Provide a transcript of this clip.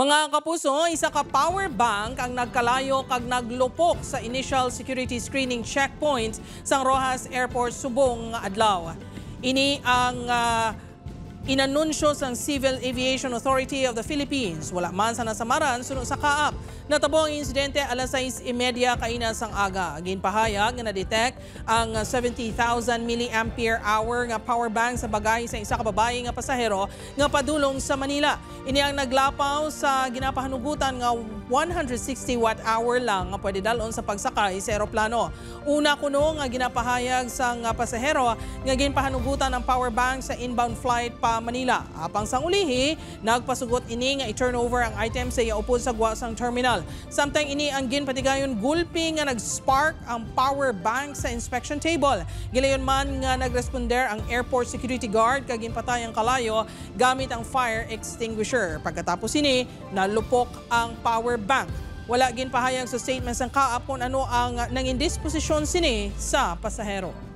Mga kapuso, isa ka power bank ang nagkalayo kag naglupok sa initial security screening checkpoint sa Roxas Airport subong nga adlaw. Ini ang inanunsyo sa Civil Aviation Authority of the Philippines. Wala man sa nasamaran sunod sa kaap. Natabo ang insidente alas 6:30 kaina sang aga. Ginpahayag nga na-detect ang 70,000 mAh nga power bank sa bagay sa isa ka babae nga pasahero nga padulong sa Manila. Ini ang naglapaw sa ginapahanugutan nga 160 watt-hour lang nga pwede dalon sa pagsakay sa eroplano. Una kuno nga ginapahayag sang pasahero nga ginpahanugutan ang power bank sa inbound flight pa Manila. Apang sang ulihi, nagpasugot ini nga i-turnover ang item sa iyaupod sa guwasang terminal. Samtang ini ang ginpatigayon gulpi nga nag-spark ang power bank sa inspection table. Gilayon man nga nagresponder ang airport security guard kag ginpatay ang kalayo gamit ang fire extinguisher. Pagkatapos ini, nalupok ang power bank. Wala ginpahayag sa statement sang kaap kung ano ang nangindisposisyon sini sa pasahero.